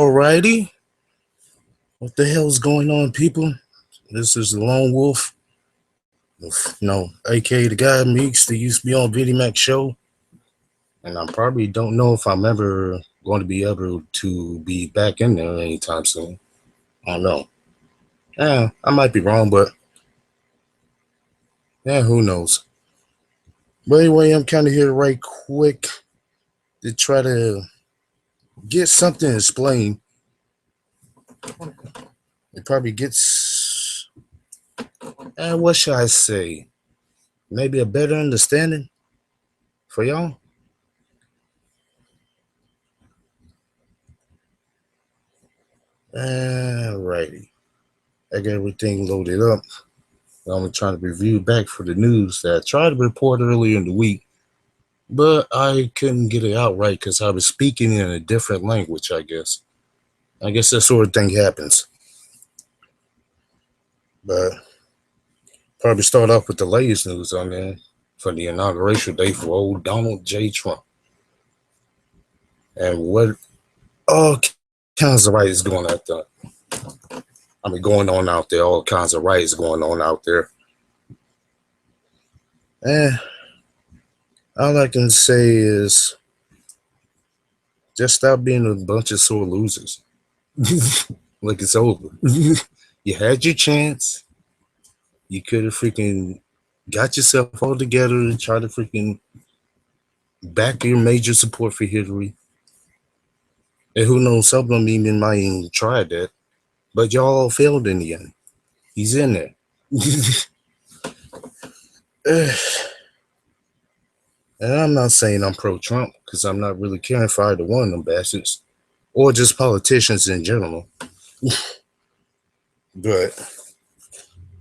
Alrighty, what the hell's going on, people? This is the Lone Wolf, aka the guy Meeks that used to be on Video Mac Show, and I probably don't know if I'm ever going to be able to be back in there anytime soon. I don't know. Yeah, I might be wrong, but yeah, who knows? But anyway, I'm kind of here right quick to try to get something explained. It probably gets, what should I say? Maybe a better understanding for y'all. Alrighty. I got everything loaded up. I'm trying to review back for the news that I tried to report earlier in the week, but I couldn't get it out right because I was speaking in a different language, I guess. I guess that sort of thing happens. But probably start off with the latest news on there for the inauguration day for old Donald J. Trump. And what all kinds of riots going out there. Going on out there, all kinds of riots going on out there. And all I can say is just stop being a bunch of sore losers. Like it's over. You had your chance. You could have freaking got yourself all together and try to freaking back your major support for Hillary. And who knows, some of them even might even try that. But y'all failed in the end. He's in there. And I'm not saying I'm pro-Trump because I'm not really caring for either one of them bastards or just politicians in general. But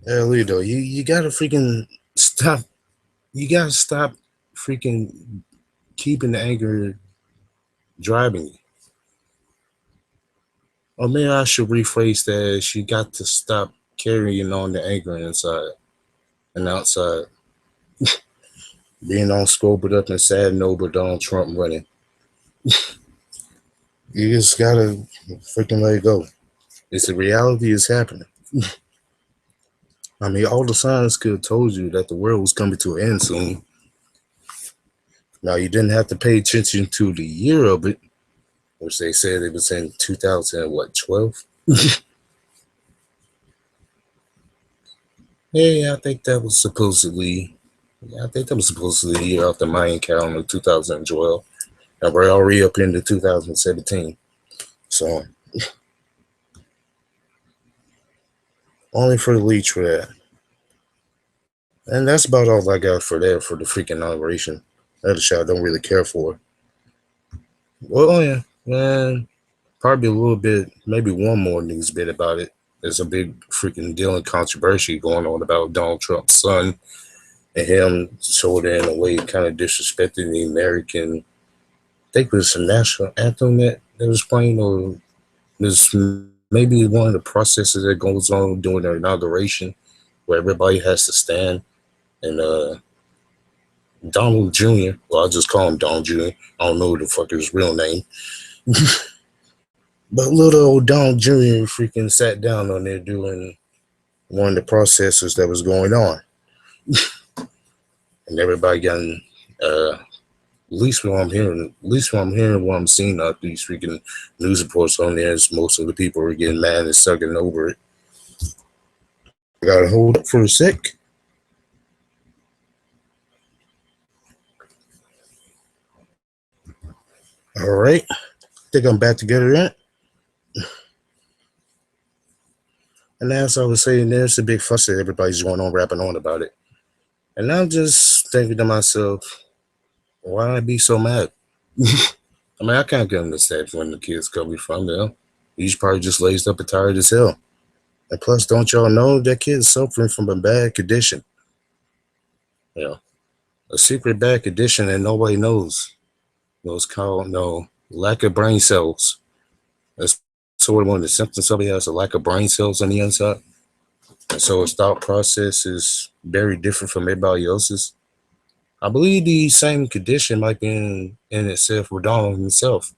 Alito, you gotta freaking stop. You gotta stop freaking keeping the anger driving you. Or maybe I should rephrase that as you got to stop carrying on the anger inside and outside. Being all scoped up and sad over Donald Trump running. You just gotta freaking let it go. It's the reality is happening. All the signs could have told you that the world was coming to an end soon. Now, you didn't have to pay attention to the year of it, which they said it was in 2012? Yeah, I think that was supposedly the year after Mayan calendar, 2012. And we're already up into 2017. So, only for the leech for that. And that's about all I got for that for the freaking inauguration. That shit I don't really care for. Well, yeah, man, probably a little bit, maybe one more news bit about it. There's a big freaking deal and controversy going on about Donald Trump's son and him sort of in a way kind of disrespecting the American, I think it was the national anthem that was playing, or this maybe one of the processes that goes on during the inauguration where everybody has to stand and Donald Jr., well, I'll just call him Donald Jr., I don't know the fuck his real name. But little old Donald Jr. freaking sat down on there doing one of the processes that was going on. And everybody got, at least what I'm hearing, what I'm seeing out these freaking news reports on there is most of the people are getting mad and sucking over it. I gotta hold up for a sec. All right, think I'm back together yet? And as I was saying, there's a big fuss that everybody's going on rapping on about it. And I'm just thinking to myself, why I be so mad? I can't get understand when the kids coming from there. He's probably just lazed up and tired as hell. And plus, don't y'all know that kid's suffering from a bad condition? A secret bad condition that nobody knows. It's called lack of brain cells. That's sort of one of the symptoms. Somebody has a lack of brain cells on the inside. And so his thought process is very different from everybody else's. I believe the same condition might be in itself with Donald himself.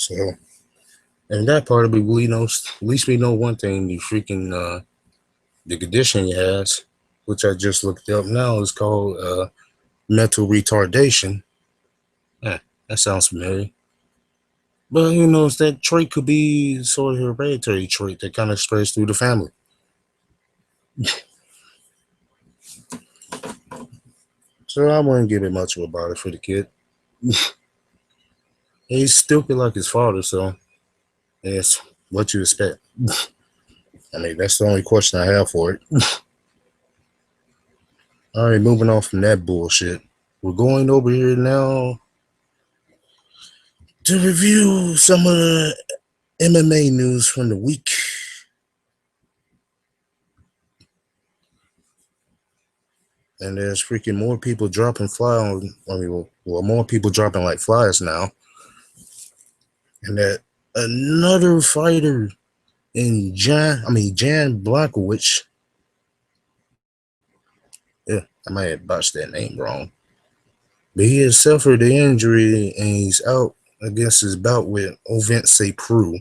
So, and that part of it, we know, at least we know one thing: the freaking the condition he has, which I just looked up now, is called mental retardation. Yeah, that sounds familiar. But who knows, that trait could be sort of a hereditary trait that kind of spreads through the family. So I wouldn't give it much of a bother for the kid. He's stupid like his father, so it's what you expect. I mean, that's the only question I have for it. All right, moving on from that bullshit. We're going over here now to review some of the MMA news from the week. And there's freaking more people dropping more people dropping like flies now. And that another fighter in Jan Blachowicz. Yeah, I might have botched that name wrong. But he has suffered the injury and he's out against his bout with Ovince St. Preux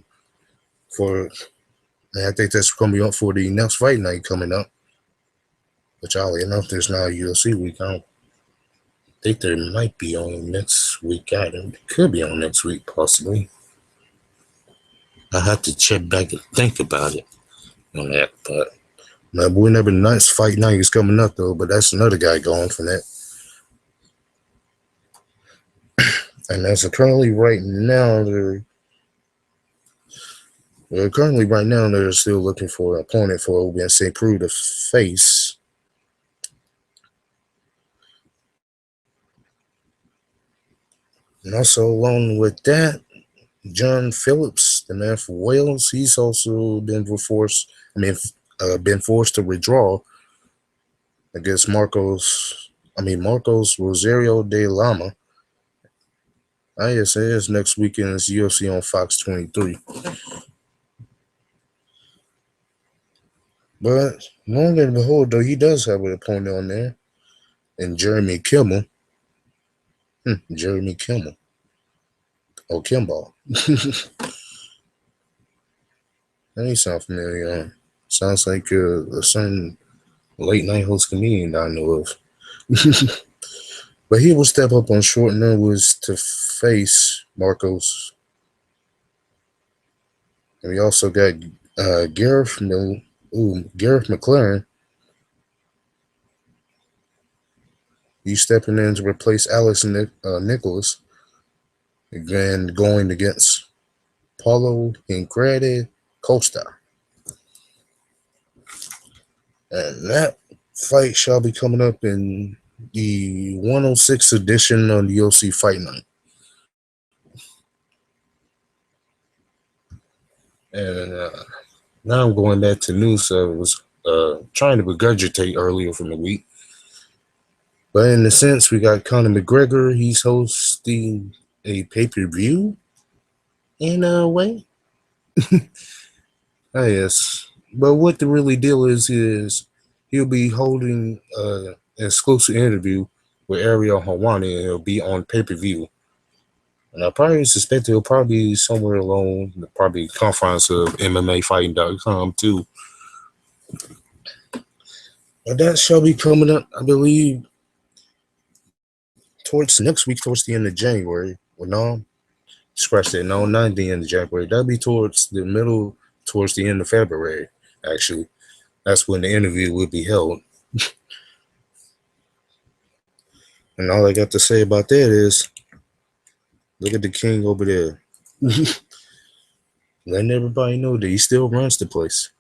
for, and I think that's going to be up for the next fight night coming up. Which, oddly enough, there's now a UFC week. I don't think there might be on next week either. It could be on next week, possibly. I have to check back and think about it on that. But my boy Never Nuts fight night is coming up, though. But that's another guy going for that. And as of currently right now, they're still looking for an opponent for Ovince St. Preux to face. And also, along with that, John Phillips, the man from Wales, he's also been forced to withdraw against Marcos Rosario de Lama. ISAS next weekend is UFC on Fox 23. But long and behold, though, he does have an opponent on there, and Jeremy Kimmel. Jeremy Kimmel. Oh, Kimball. That ain't sound familiar. Sounds like a certain late night host comedian I know of. But he will step up on short notice to face Marcos. And we also got Gareth McLaren. He's stepping in to replace Alex Nicholas. Again, going against Paulo Increde Costa. And that fight shall be coming up in the 106th edition of the UFC Fight Night. And now I'm going back to news I was trying to regurgitate earlier from the week. But in a sense, we got Conor McGregor. He's hosting a pay-per-view in a way. Yes. But what the really deal is he'll be holding an exclusive interview with Ariel Helwani, and it'll be on pay-per-view. And I probably suspect it'll probably be somewhere along the confines of MMAfighting.com too. But that shall be coming up, I believe, towards next week, towards the end of January. Well, no, scratch that. No, not the end of January. That'll be towards the end of February, actually. That's when the interview will be held. And all I got to say about that is, look at the king over there. Letting everybody know that he still runs the place.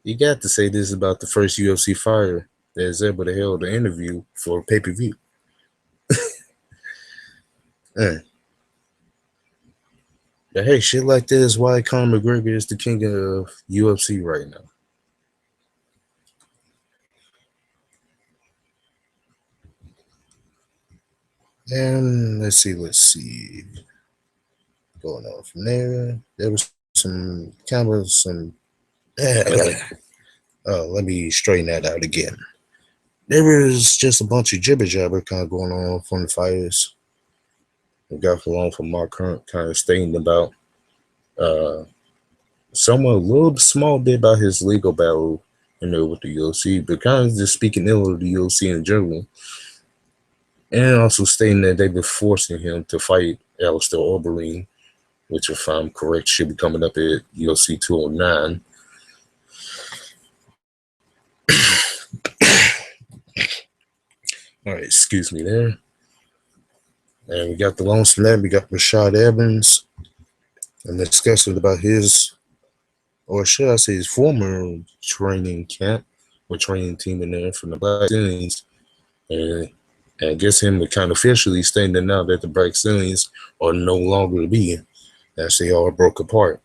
You got to say this about the first UFC fighter that is able to hold an interview for pay-per-view. But hey, shit like that is why Conor McGregor is the king of UFC right now. And let's see. Going on from there. There was some. Let me straighten that out again. There was just a bunch of jibber jabber kind of going on from the fighters. We got along from Mark Hunt kind of stating about uh somewhat a little small bit about his legal battle, with the UFC, but kind of just speaking ill of the UFC in general. And also stating that they've been forcing him to fight Alistair Overeem, which, if I'm correct, should be coming up at UFC 209. All right, excuse me there. And we got the lone snap. We got Rashad Evans, and discussing about his, or should I say, his former training camp or training team in there from the Blackzilians. And I guess him kind of officially stating now that the Blackzilians are no longer to be, as they all broke apart.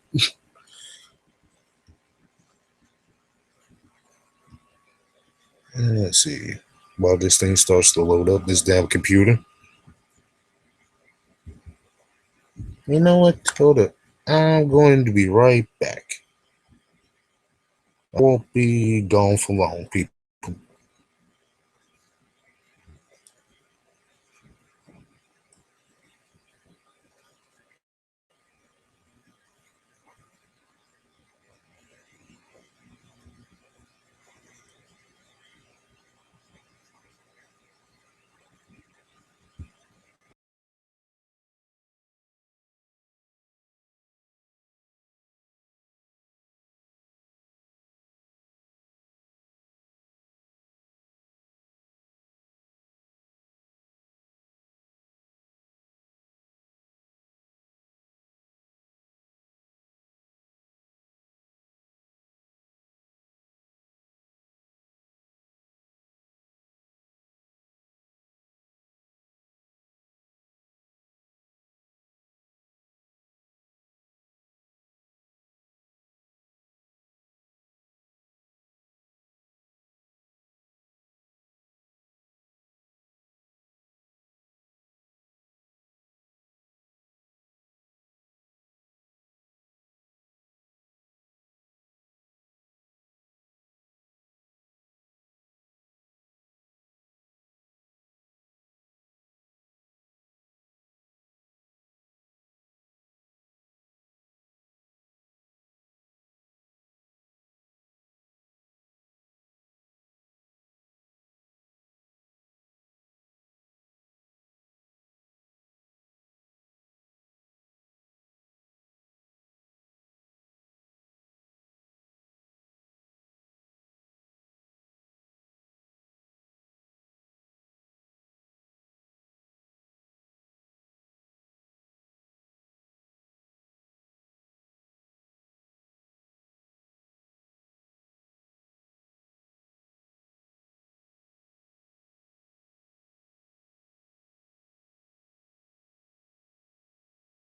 And let's see. While this thing starts to load up, this damn computer. You know what? Hold up. I'm going to be right back. I won't be gone for long, people.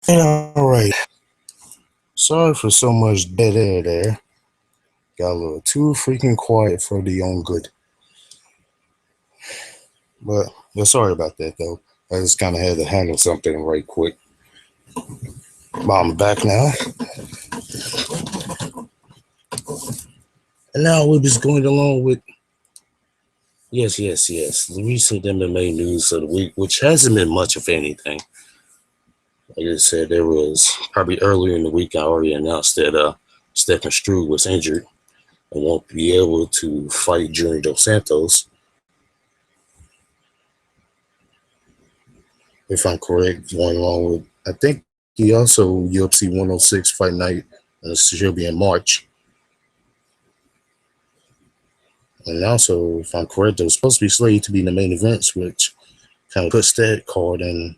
All right. Sorry for so much dead air there. Got a little too freaking quiet for the own good. But yeah, sorry about that though. I just kind of had to handle something right quick. But I'm back now. And now we're just going along with yes. The recent MMA news of the week, which hasn't been much of anything. Like I said, there was probably earlier in the week I already announced that Stephen Struve was injured and won't be able to fight Junior Dos Santos. If I'm correct, going along with, I think he also UFC 106 fight night, and should be in March. And also, if I'm correct, it was supposed to be slated to be in the main events, which kind of puts that card in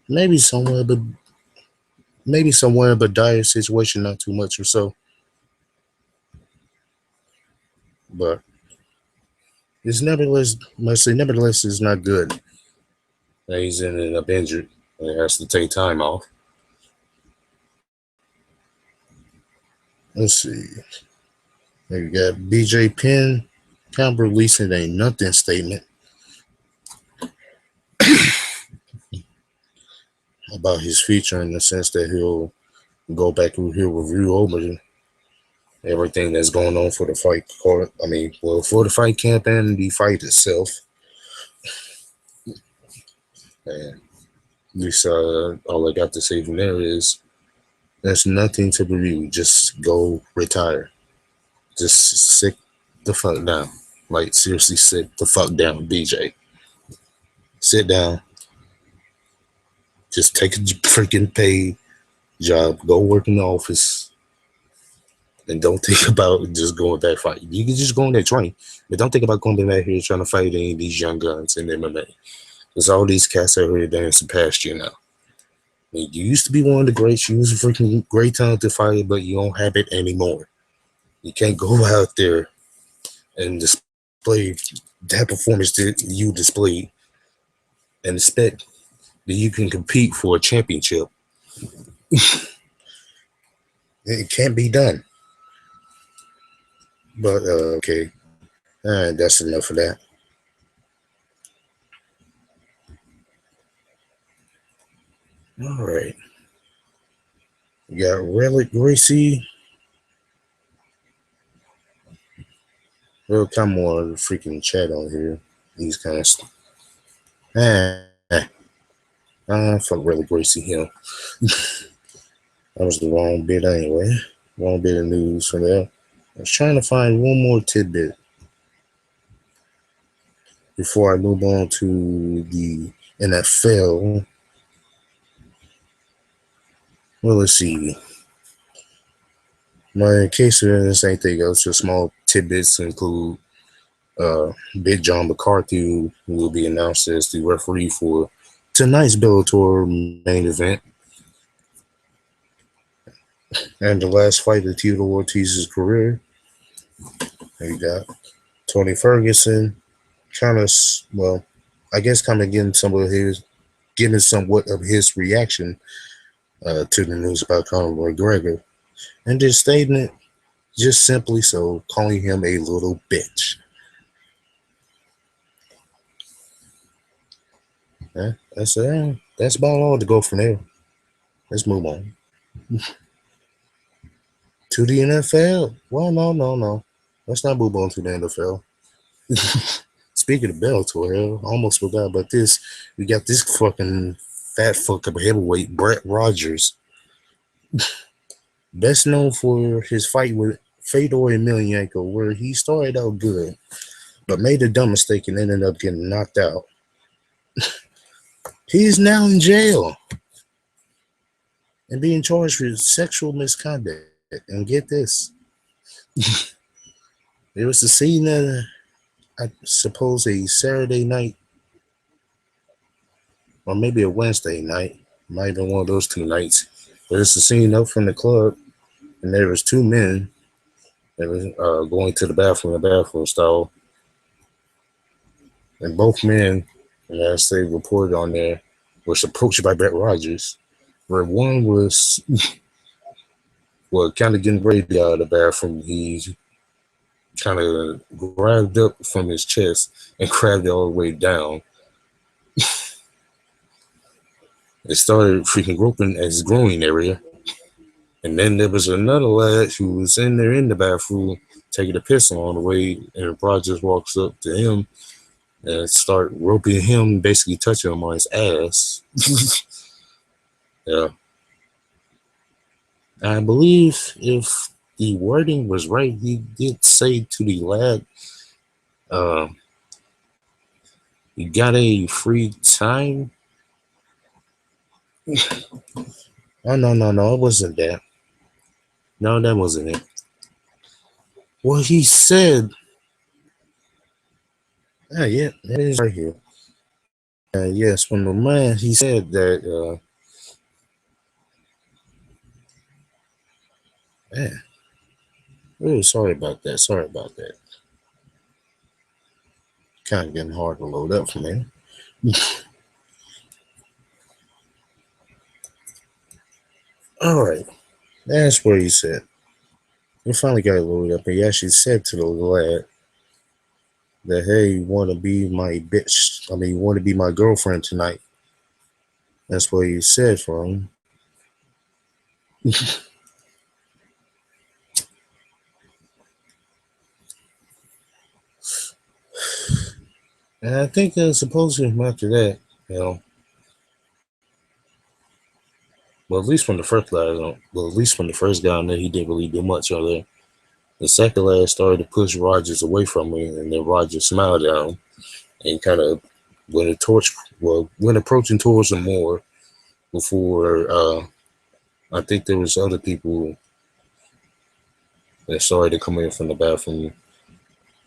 maybe somewhere, but dire situation, not too much or so. But it's nevertheless, it's not good that he's ended up injured and has to take time off. Let's see. You got BJ Penn kind of releasing a nothing statement about his future, in the sense that he'll go back and he'll review over everything that's going on for the fight card. For the fight camp and the fight itself. And At least all I got to say from there is there's nothing to review. Just go retire. Just sit the fuck down. Like, seriously, sit the fuck down, BJ. Sit down. Just take a freaking paid job. Go work in the office. And don't think about just going back fighting. You can just go on that train. But don't think about going back here trying to fight any of these young guns in MMA. There's all these cats out here dancing past you now. I mean, you used to be one of the greats. You was a freaking great talented fighter, but you don't have it anymore. You can't go out there and display that performance that you displayed and expect that you can compete for a championship. It can't be done. But okay, that's enough of that. All right, we got Relic Gracie. Well, come on, freaking chat on here. These kind of stuff. Fuck Relic Gracie Hill. That was the wrong bit anyway. Wrong bit of news for there. I was trying to find one more tidbit before I move on to the NFL. Well, let's see. In case there's anything else, just small tidbits include Big John McCarthy, who will be announced as the referee for tonight's Bellator main event. And the last fight of Tito Ortiz's career. There you got Tony Ferguson, kind of, well, I guess kind of getting somewhat of his reaction to the news about Conor McGregor, and just stating it just simply so, calling him a little bitch. Yeah, that's about all to go from there. Let's move on to the NFL. Well, no. Let's not move on to the NFL. Speaking of Bellator, hell, I almost forgot about this. We got this fucking fat fuck of a heavyweight, Brett Rogers, best known for his fight with Fedor Emelianenko, where he started out good, but made a dumb mistake and ended up getting knocked out. He's now in jail and being charged for sexual misconduct. And get this, there was a scene that I suppose a Saturday night or maybe a Wednesday night, might have been one of those two nights. But it's a scene up from the club, and there was two men that was going to the bathroom stall, and both men, and as they reported on there, was approached by Brett Rogers, where one was well, kind of getting ready to get out of the bathroom. He kind of grabbed up from his chest and grabbed it all the way down. It started freaking groping at his groin area. And then there was another lad who was in there in the bathroom taking a piss on the way, and Rogers walks up to him and start roping him, basically touching him on his ass. Yeah. I believe if the wording was right, he did say to the lad, you got a free time? Oh, no, it wasn't that. No, that wasn't it. Well, he said, yeah, that is right here. Yes, when the man, he said that, man, oh, sorry about that. Kind of getting hard to load up for me. All right, that's where he said. We finally got it loaded up, and he actually said to the lad that, hey, you want to be my bitch? I mean, you want to be my girlfriend tonight? That's what he said for him. And I think supposedly after that, Well, at least when the first guy, well, at least when the first guy on there, he didn't really do much on there. The second lad started to push Rogers away from me, and then Rogers smiled at him and kind of went approaching towards him more before I think there was other people that started to come in from the bathroom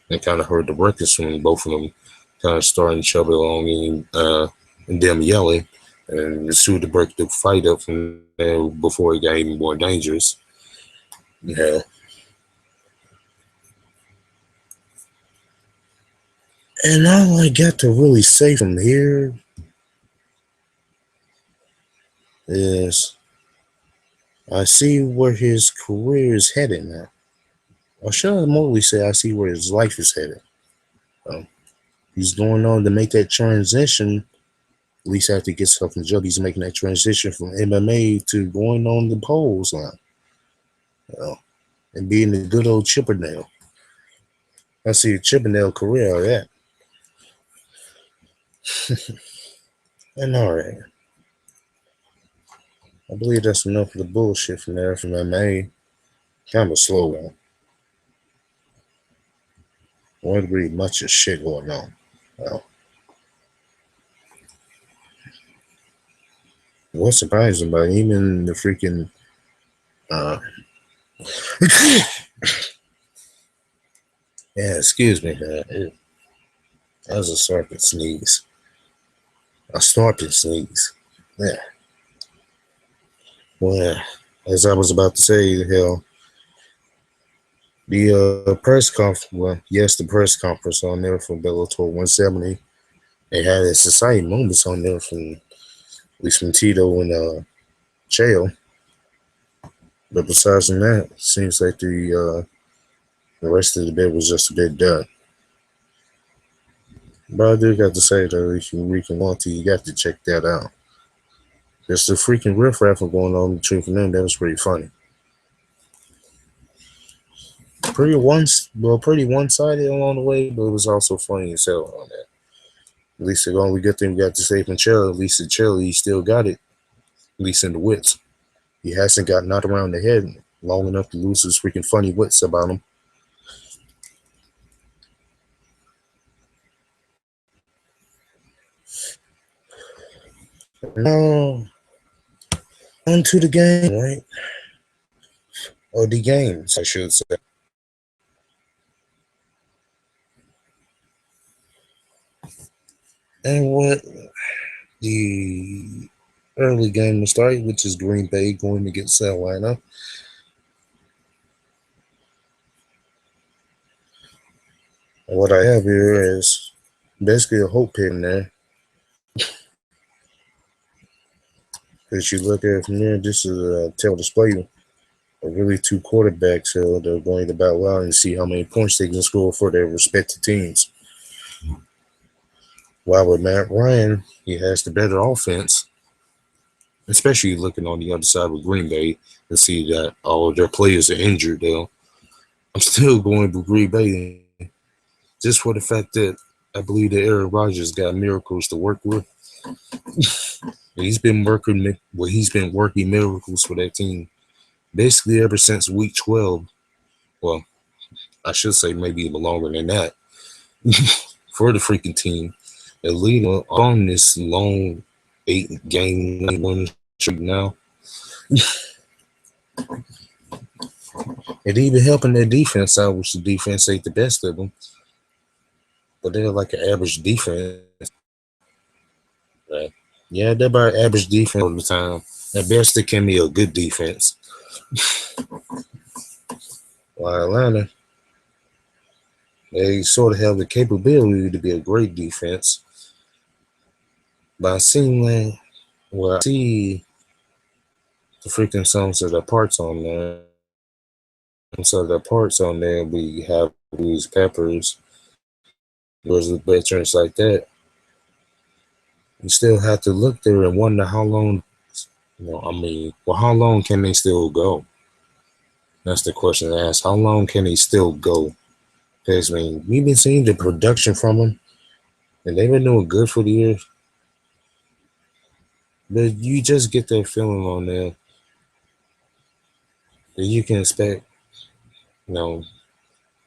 and kind of heard the ruckus from both of them kind of starting to chubby along and them yelling and sued to break the fight up from there before it got even more dangerous. Yeah. And all I got to really say from here is I see where his career is headed now. Or should I mostly say I see where his life is headed? He's going on to make that transition, at least after he gets off the job, he's making that transition from MMA to going on the poles now. And being the good old Chippendale. I see a Chippendale career out of that. And alright. I believe that's enough of the bullshit from there from MMA. Kind of a slow one. Wasn't really much of shit going on. Well, what's surprising about even the freaking yeah, excuse me, man. That was a serpent sneeze. A snorting sneeze. Yeah. Well, as I was about to say, hell, the press conference, well, yes, the press conference on there from Bellator 170. They had its exciting moments on there from, at least from Tito and Chael. But besides that, it seems like the rest of the bit was just a bit done. But I do got to say that if you freaking want to, you got to check that out. There's the freaking riff-raff going on between them. That was pretty funny. Pretty one-sided along the way, but it was also funny as hell on that. At least the only good thing we got to say from Chael, at least the Chael, he still got it. At least in the wits. He hasn't got knocked around the head long enough to lose his freaking funny wits about him. Now, onto the game, right? Or the games, I should say. And what the early game will start, which is Green Bay going against Carolina. And what I have here is basically a hope pick in there. Because you look at it from there, this is a tail display of really two quarterbacks that are going to battle out and see how many points they can score for their respective teams. While with Matt Ryan, he has the better offense, especially looking on the other side with Green Bay and see that all of their players are injured, though. I'm still going with Green Bay just for the fact that I believe that Aaron Rodgers got miracles to work with. He's been working miracles for that team basically ever since week 12. Well, I should say maybe even longer than that for the freaking team. The lead on this long 8-game winning streak now. It even helping their defense out, which the defense ain't the best of them. But they're like an average defense. Right? Yeah, they're about average defense all the time. At best, they can be a good defense. While Atlanta, they sort of have the capability to be a great defense. But I see the freaking songs of the parts on there. And so the parts on there, we have these Peppers, was the veterans like that. You still have to look there and wonder how long, how long can they still go? That's the question to ask. How long can they still go? Because, we've been seeing the production from them, and they've been doing good for the year. But you just get that feeling on there that you can expect, you know,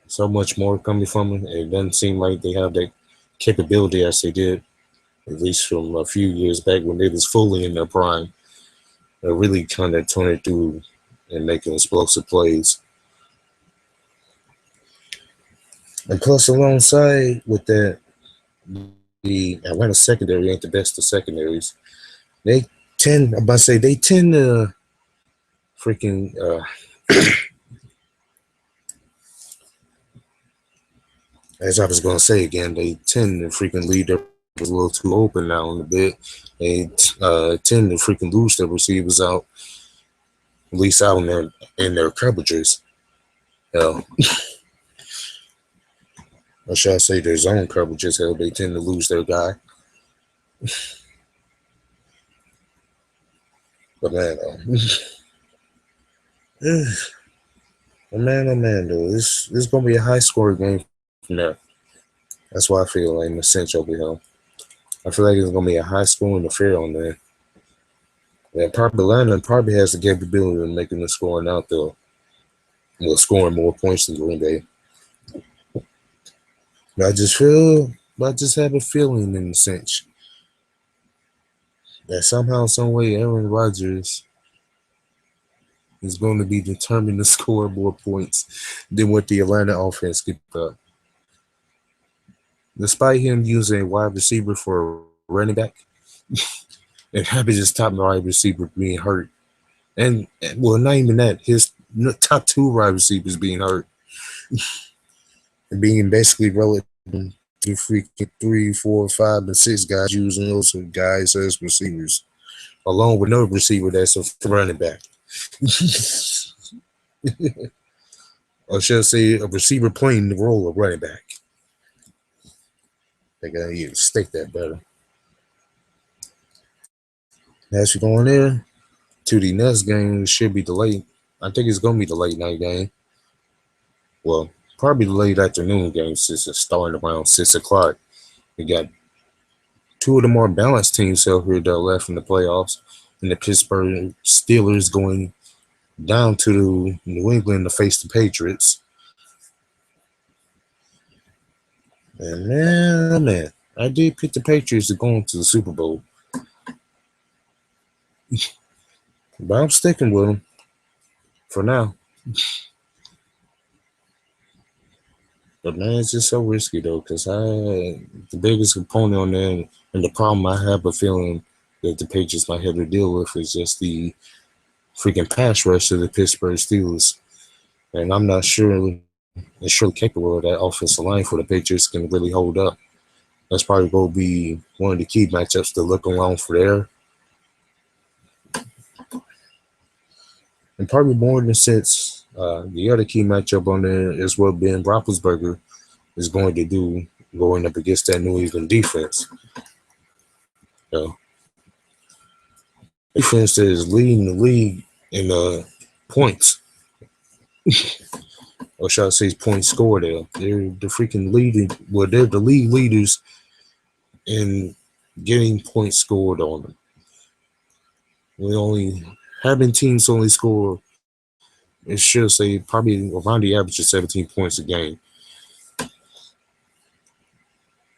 so much more coming from it. It doesn't seem like they have that capability as they did, at least from a few years back when they was fully in their prime. They're really kind of turning through and making explosive plays. And plus, alongside with that, the Atlanta secondary ain't the best of secondaries. They I'm about to say they tend to freaking as I was gonna say again, they tend to freaking lead their a little too open now in a bit. They tend to freaking lose their receivers out, at least out in their coverages. Hell, or should I say their zone coverages? Hell, they tend to lose their guy. But man, oh man, though, this gonna be a high scoring game from there. That's why I feel like in the sense over here. I feel like it's gonna be a high scoring affair on there. Yeah, probably Atlanta probably has the capability of making the scoring out there. Well, scoring more points than Green Bay. But I just have a feeling in a sense that somehow, some way, Aaron Rodgers is going to be determined to score more points than what the Atlanta offense could put up. Despite him using a wide receiver for a running back, and having his top wide receiver being hurt, and well, not even that, his top two wide receivers being hurt, and being basically relative to freaking 3, 4, 5, and 6 guys using those guys as receivers, along with another receiver that's a running back. Or should I say a receiver playing the role of running back. They gotta need to state that better. As we go on there to the next game, it should be delayed. I think it's gonna be the late night game. Well, probably the late afternoon game since it's starting around 6 o'clock. We got two of the more balanced teams out here that are left in the playoffs, and the Pittsburgh Steelers going down to New England to face the Patriots. And man, oh man, I did pick the Patriots to go into the Super Bowl, but I'm sticking with them for now. But man, it's just so risky though, because the biggest component on there, and the problem I have a feeling that the Patriots might have to deal with is just the freaking pass rush of the Pittsburgh Steelers. And I'm not sure it's surely capable of that offensive line for the Patriots can really hold up. That's probably going to be one of the key matchups to look around for there. And probably more in the sense, the other key matchup on there is what Ben Roethlisberger is going to do going up against that New England defense. Defense is leading the league in points. Or should I say points scored there. They're the freaking leading, well, they're the league leaders in getting points scored on them. We only having teams only score, it should say probably around the average of 17 points a game.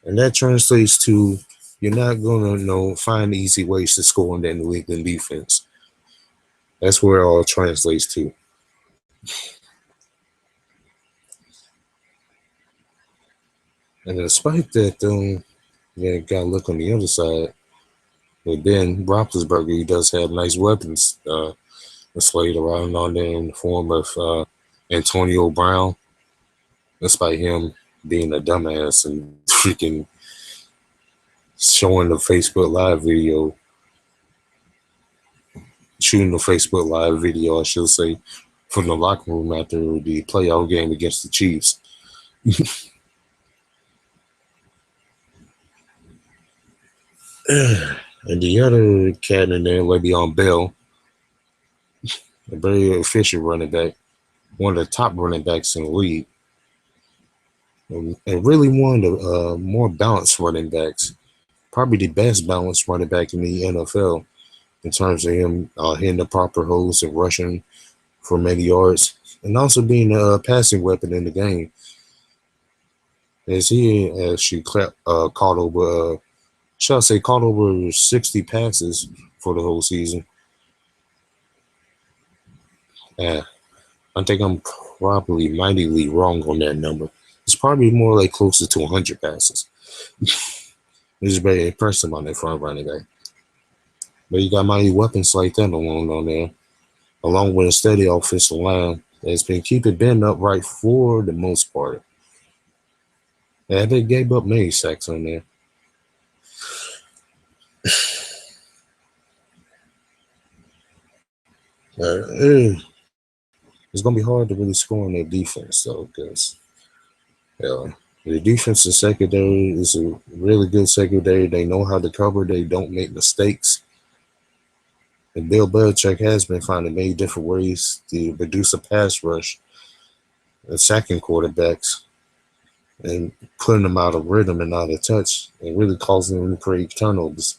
And that translates to you're not gonna find easy ways to score in that New England defense. That's where it all translates to. And despite that, though, you gotta look on the other side. But Ben Roethlisberger, he does have nice weapons displayed around on there in the form of Antonio Brown, despite him being a dumbass and freaking showing the Facebook Live video, shooting the Facebook Live video, I should say, from the locker room after the playoff game against the Chiefs. And the other cat in there, Le'Veon Bell, a very efficient running back, one of the top running backs in the league, and really one of the more balanced running backs, probably the best balanced running back in the NFL. in terms of him hitting the proper holes and rushing for many yards, and also being a passing weapon in the game. As he actually caught over, shall I say, caught over 60 passes for the whole season. Yeah, I think I'm probably mightily wrong on that number. It's probably more like closer to 100 passes. It's very impressive on that front running guy. But you got mighty weapons like that along on there, along with a steady offensive line that's been keeping Ben upright for the most part. Yeah, they gave up many sacks on there. It's gonna be hard to really score on their defense though, because the defensive secondary is a really good secondary. They know how to cover. They don't make mistakes. And Bill Belichick has been finding many different ways to reduce a pass rush and sacking quarterbacks and putting them out of rhythm and out of touch and really causing them to create turnovers.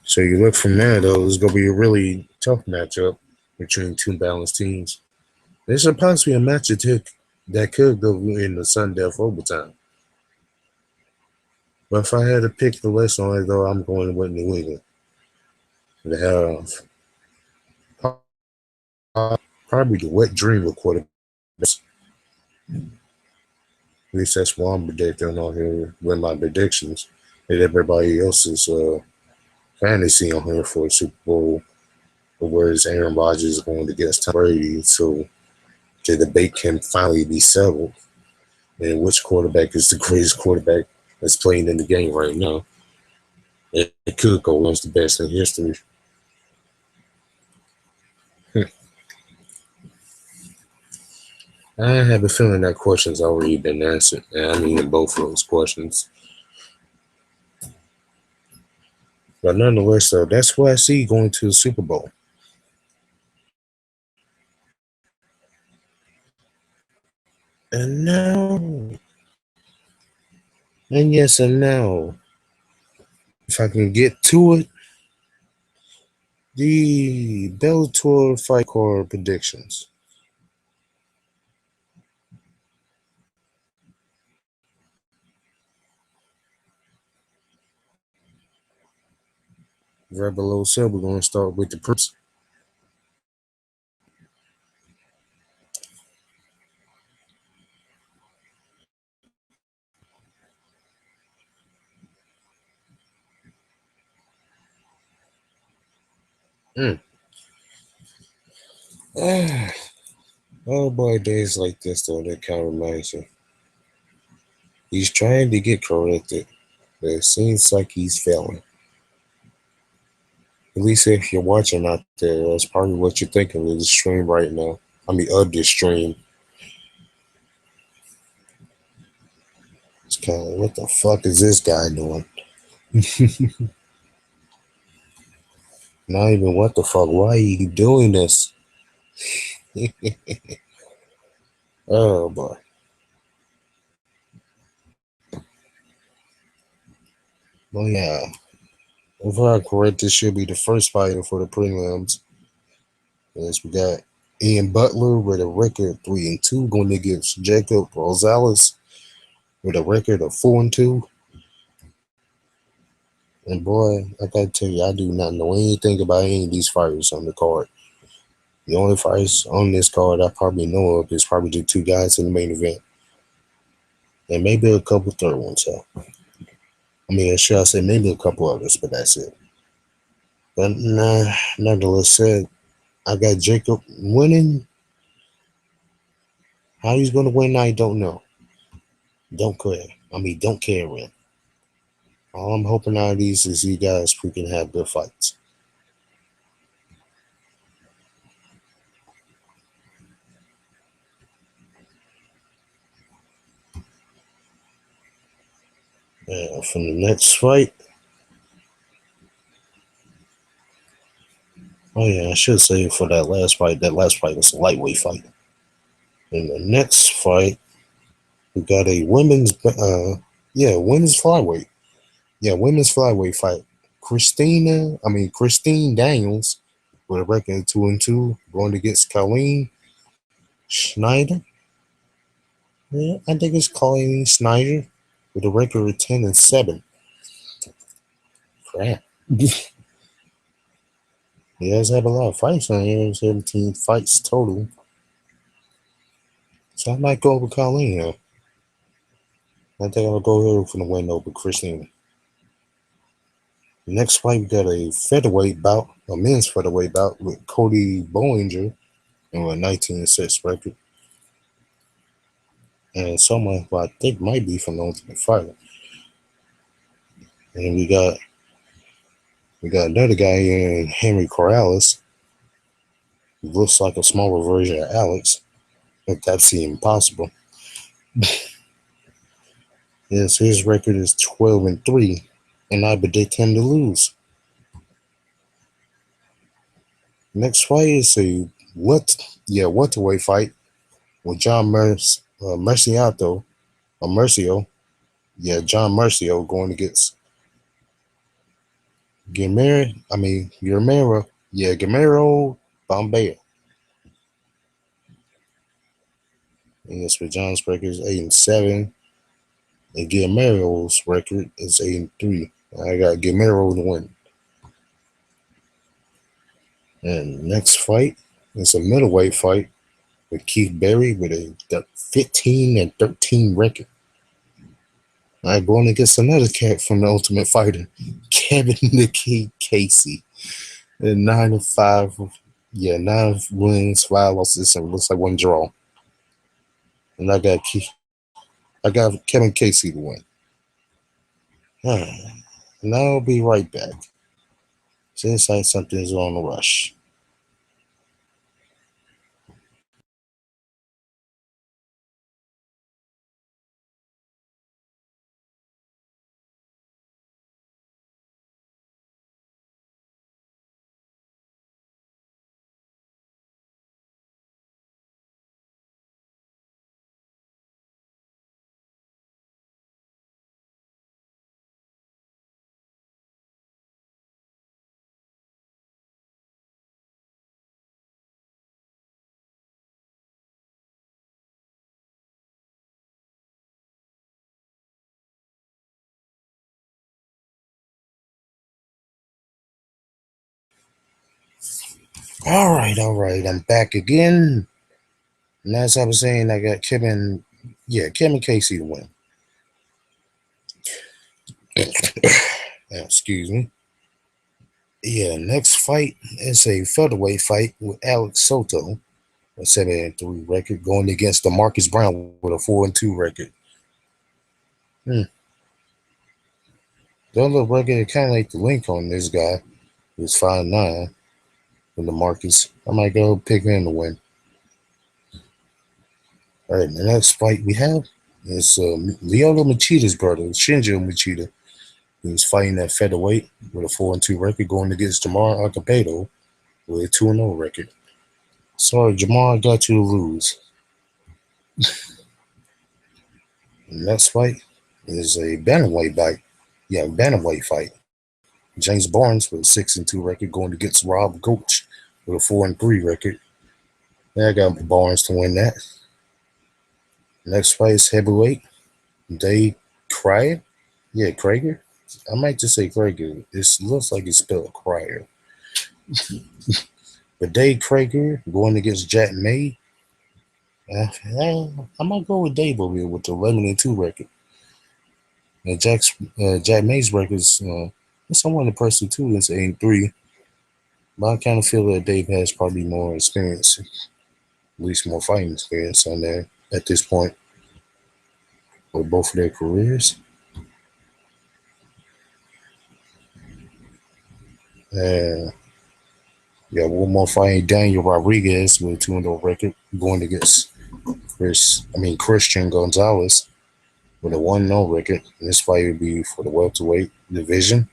So you look from there, though, it's going to be a really tough matchup between two balanced teams. There's possibly a match that could go in the sudden death overtime. But if I had to pick the list on it, though, I'm going with New England. They have probably the wet dream of quarterbacks. At least that's what I'm predicting on here with my predictions. And everybody else's fantasy on here for a Super Bowl, whereas Aaron Rodgers is going against Tom Brady. So the debate can finally be settled. And which quarterback is the greatest quarterback that's playing in the game right now? It could go against the best in history. I have a feeling that question's already been answered. And I mean, in both of those questions. But nonetheless, though, that's what I see going to the Super Bowl. And now, and yes, and now, if I can get to it, the Bellator fight card predictions. Right below said we're going to start with the Prince. Mm. Oh boy, days like this though, that kind of reminds you. He's trying to get corrected, but it seems like he's failing. At least if you're watching out there, that's probably what you're thinking of the stream right now. I mean, of this stream. It's kind of like, what the fuck is this guy doing? Not even what the fuck. Why are you doing this? Oh boy. Well, yeah. If I'm correct, this should be the first fighter for the prelims. As we got Ian Butler with a record 3-2 going against Jacob Rosales with a record of 4-2. And boy, I gotta tell you, I do not know anything about any of these fighters on the card. The only fighters on this card I probably know of is probably the two guys in the main event. And maybe a couple third ones. So. I mean, should I say maybe a couple others, but that's it. But nonetheless said, I got Jacob winning. How he's gonna win, I don't know. Don't care. Don't care, man. All I'm hoping out of these is you guys freaking have good fights. And from the next fight, oh yeah, I should say for that last fight. That last fight was a lightweight fight. In the next fight, we got a women's flyweight. Yeah, women's flyweight fight. Christine Daniels with a record of 2-2, going against Colleen Schneider. Yeah, I think it's Colleen Schneider with a record of 10-7. Crap. He does have a lot of fights on here. 17 fights total. So I might go with Colleen here. I think I'll go here for the win over Christine. The next fight, we got a featherweight bout, a men's featherweight bout with Cody Bollinger and a 19-6 record. And someone who I think might be from the Ultimate Fighter. And we got another guy here, Henry Corrales, who looks like a smaller version of Alex, if that's even possible. Yes, his record is 12-3, and I predict him to lose. Next fight is a welterweight fight with John Merciato, or Mercio. Yeah, John Mercio going against Guillermo Bombay. And that's what John's record is 8-7, and Guillermo's record is 8-3. I got Guillermo to win. And next fight is a middleweight fight with Keith Berry with a 15-13 record. I'm going against another cat from the Ultimate Fighter, Kevin the Kid Casey. And 9-5, 9 wins, 5 losses, and looks like 1 draw. And I got Kevin Casey to win. And I'll be right back. Seems like something's on the rush. All right. I'm back again. And as I was saying, I got Kevin Casey to win. Excuse me. Yeah, next fight is a featherweight fight with Alex Soto, a 7-3 record, going against DeMarcus Brown with a 4-2 record. The other record kind of like the link on this guy, who's 5-9, with DeMarcus. I might go pick him to win. All right, the next fight we have is Lyoto Machida's brother, Shinjo Machida, who's fighting at featherweight with a 4-2 record, going against Jamar Acevedo with a 2-0 record. Sorry, Jamar, got you to lose. The next fight is a bantamweight fight. James Barnes with a 6-2 record, going against Rob Goach with a 4-3 record. I got Barnes to win that. Next fight is heavyweight. Dave Cryer. Yeah, Krager. I might just say Krager. It looks like it's spelled Cryer. But Dave Krager going against Jack May. I might go with Dave over here with the 11-2 record. And Jack May's record is somewhat impressive too. It's 8-3. But I kind of feel that Dave has probably more experience, at least more fighting experience on there at this point with both of their careers. And one more fight, Daniel Rodriguez with a 2-0 record, going against Christian Gonzalez with a 1-0 record. And this fight would be for the welterweight division.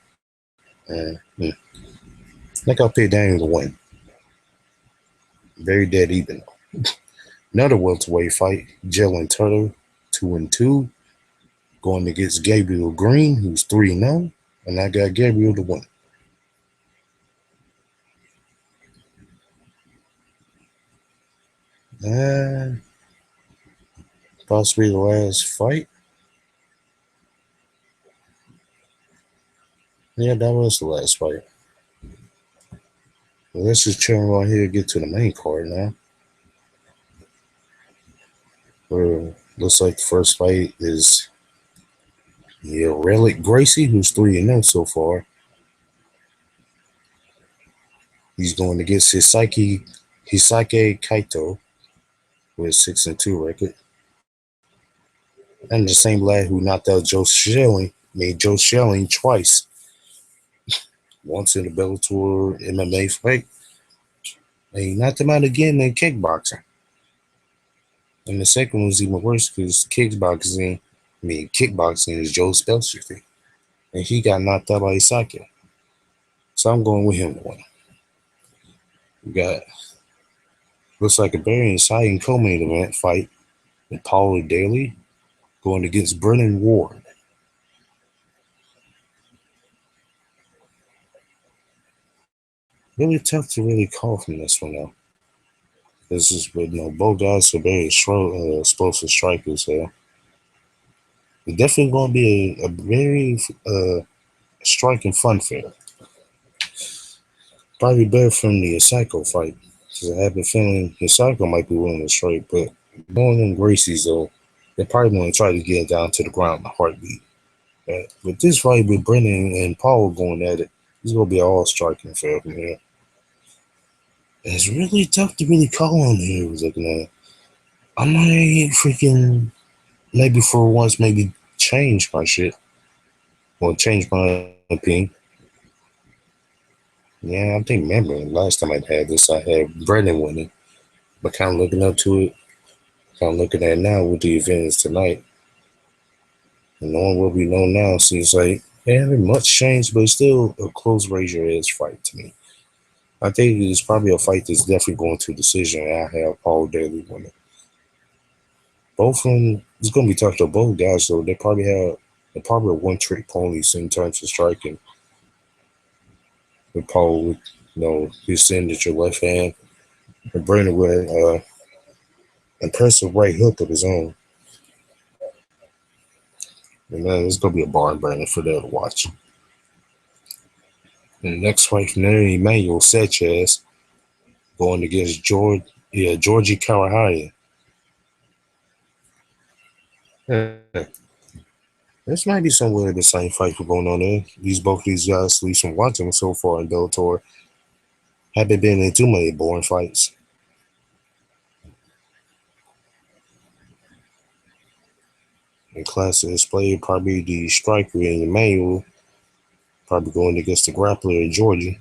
And I think I'll pick Daniel to win. Very dead even. Another welterweight fight, Jalen Turtle, 2-2, going against Gabriel Green, who's 3-0. And I got Gabriel to win. And possibly the last fight. Yeah, that was the last fight. Well, let's just chill right here and get to the main card now. Where looks like the first fight is Relic Gracie, who's 3-0 so far. He's going against Hisaki Kaito with a 6-2 record. And the same lad who knocked out Joe Schelling twice. Once in the Bellator MMA fight. And he knocked him out again in kickboxing. And the second one was even worse because kickboxing is Joe's specialty. And he got knocked out by Hisaki. So I'm going with him to win. We got looks like a very exciting co-main event fight with Paulo Daly going against Brennan Ward. Really tough to really call from this one though. This is with both guys are very explosive strikers here. It's definitely going to be a very striking fun fair. Probably better from the Psycho fight. Because I have a feeling Psycho might be winning the straight, but going in Gracie's though, they're probably going to try to get it down to the ground, the heartbeat. But this fight with Brennan and Paul going at it, it's going to be all striking fair from here. It's really tough to really call on here. Looking at, I might freaking maybe for once maybe change my shit or change my opinion. Yeah, I think remember last time I had this, I had Brennan winning, but kind of looking up to it, kind of looking at now with the events tonight, and knowing what we know now, seems like much change, but it's still a close raise your edge fight to me. I think it's probably a fight that's definitely going to decision. I have Paul Daly winning. Both of them, it's going to be tough to both guys, though. They probably one trick ponies in terms of striking. With Paul, with his signature left hand, and Brandon with impressive right hook of his own. And man, it's going to be a barn burner for them to watch. And the next fight from there, Emmanuel Sanchez going against Georgie Kawahaya. This might be somewhere the same fight for going on there. Both these guys, at least from watching them so far in Bellator, haven't been in too many boring fights. In classic display, probably the striker in Emmanuel, probably going against the grappler in Georgie.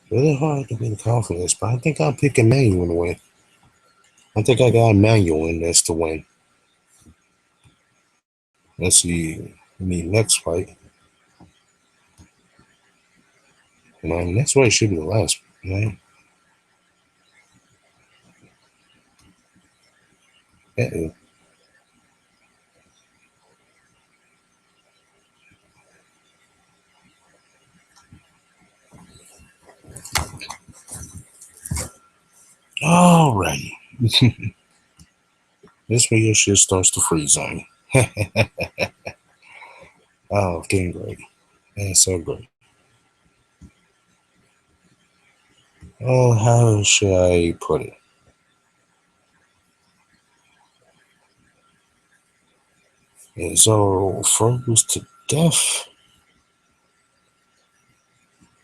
Really hard to be confidence, but I think I'll pick Emmanuel to win. I think I got Emmanuel in this to win. Let's see. Next fight. Next fight should be the last, right? Uh-oh. All right. This way your shit starts to freeze on me. Oh, getting great. That's so great. Oh, how should I put it? It's all froze to death.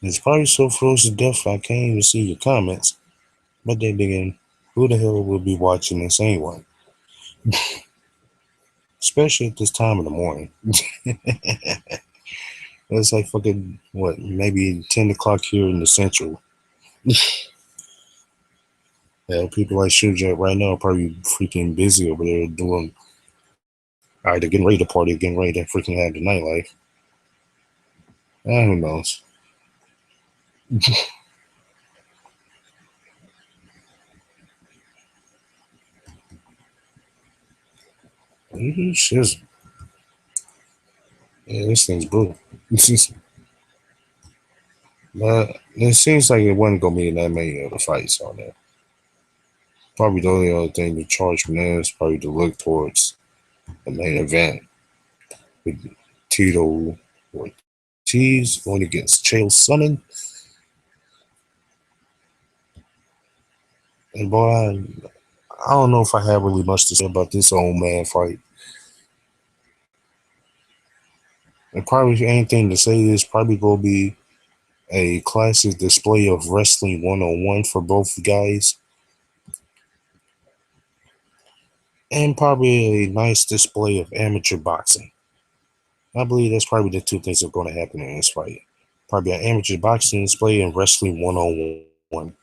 It's probably so frozen to death I can't even see your comments. But then again, who the hell will be watching this anyway? Especially at this time of the morning. It's like fucking, maybe 10 o'clock here in the central. Yeah, people like Shoojak right now are probably freaking busy over there doing either getting ready to party or getting ready to freaking have the nightlife. Who knows? Yeah, this thing's brutal. But it seems like it wasn't gonna be that many other fights on there. Probably the only other thing to charge from there is probably to look towards the main event with Tito Ortiz going against Chael Sonnen. And boy, I don't know if I have really much to say about this old man fight. And probably anything to say is probably gonna be a classic display of wrestling 101 for both guys. And probably a nice display of amateur boxing. I believe that's probably the two things that are going to happen in this fight. Probably an amateur boxing display and wrestling 101.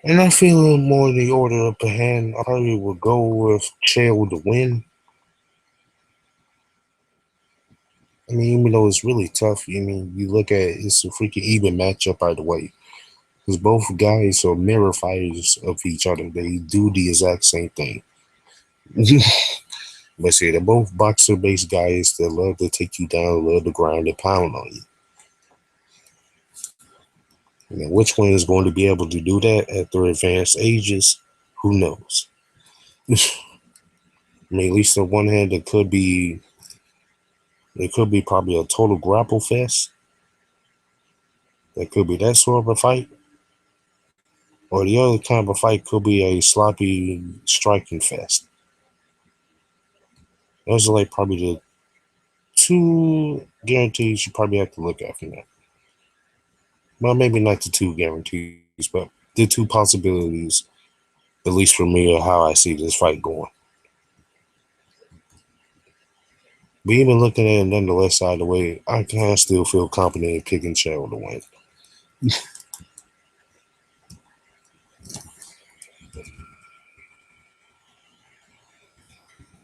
And I feel a little more in the order up hand. I probably will go with Chael to win. I mean, even though it's really tough, I mean, you look at it, it's a freaking even matchup by the way. Because both guys are mirror fighters of each other. They do the exact same thing. But see, they're both boxer based guys that love to take you down, love to grind and pound on you. And which one is going to be able to do that at their advanced ages? Who knows? I mean, at least on one hand, it could be probably a total grapple fest. That could be that sort of a fight. Or the other kind of a fight could be a sloppy striking fest. Those are like probably the two guarantees you probably have to look at from that. Well, maybe not the two guarantees, but the two possibilities, at least for me, of how I see this fight going. But even looking at it nonetheless side of the way, I kind of still feel confident in picking Cheryl to win.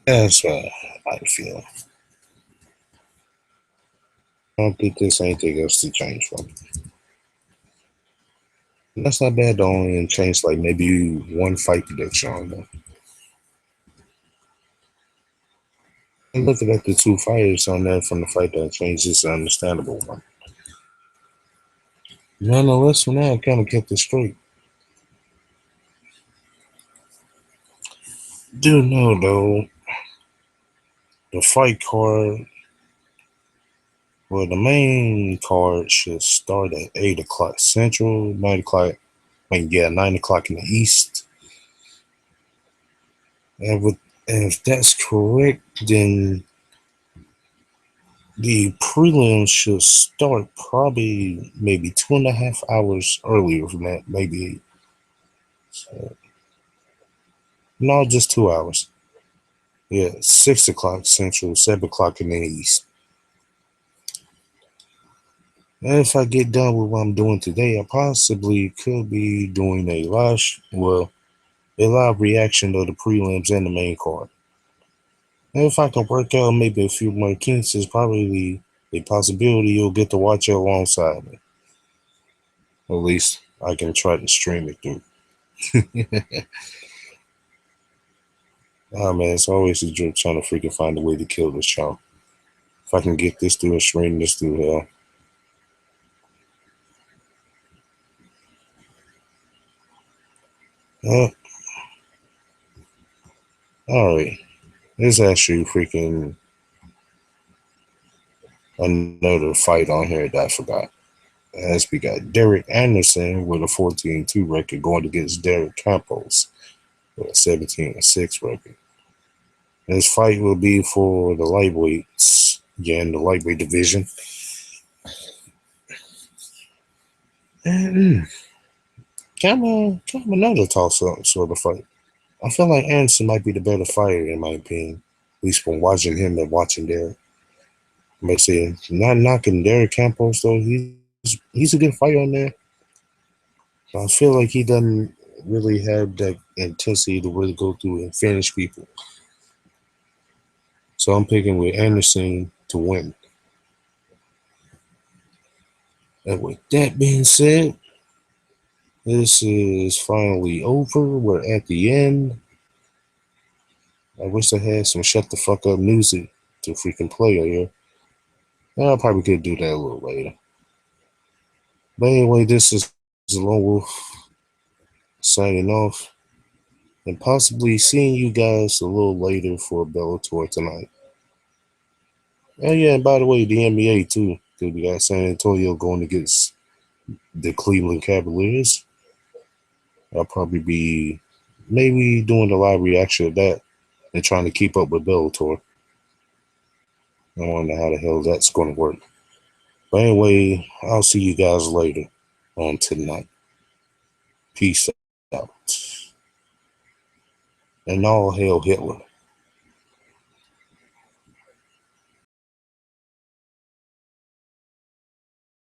That's what I feel. I don't think there's anything else to change from. That's not bad though, only change like maybe one fight prediction on them. And looking at the two fighters on there from the fight that changed is an understandable one. Nonetheless, for now, I kind of kept it straight. Do know though, the fight card, well, the main card should start at 8 o'clock Central, 9 o'clock. I mean, yeah, 9 o'clock in the East. And with, and if that's correct, then the prelims should start probably maybe 2.5 hours earlier from that, maybe. No, just 2 hours. Yeah, 6 o'clock Central, 7 o'clock in the East. And if I get done with what I'm doing today, I possibly could be doing a live reaction of the prelims and the main card. And if I can work out maybe a few more kinks, it's probably a possibility you'll get to watch it alongside me. At least I can try to stream it through. Ah man, it's always a joke trying to freaking find a way to kill this show. If I can get this through and stream this through hell. Uh, Alright. There's actually freaking another fight on here that I forgot. As we got Derek Anderson with a 14-2 record going against Derek Campos with a 17-6 record. This fight will be for the lightweights, again, the lightweight division. And kind of another toss-up sort of fight. I feel like Anderson might be the better fighter in my opinion, at least from watching him and watching Derek. But see, not knocking Derek Campos though, he's a good fighter on there. I feel like he doesn't really have that intensity to really go through and finish people. So I'm picking with Anderson to win. And with that being said, this is finally over. We're at the end. I wish I had some shut the fuck up music to freaking play here. I probably could do that a little later. But anyway, this is Lone Wolf signing off and possibly seeing you guys a little later for Bellator tonight. Oh yeah, and by the way, the NBA too, because we got San Antonio going against the Cleveland Cavaliers. I'll probably be maybe doing the live reaction of that and trying to keep up with Bellator. I don't know how the hell that's going to work. But anyway, I'll see you guys later on tonight. Peace out. And all hail Hitler.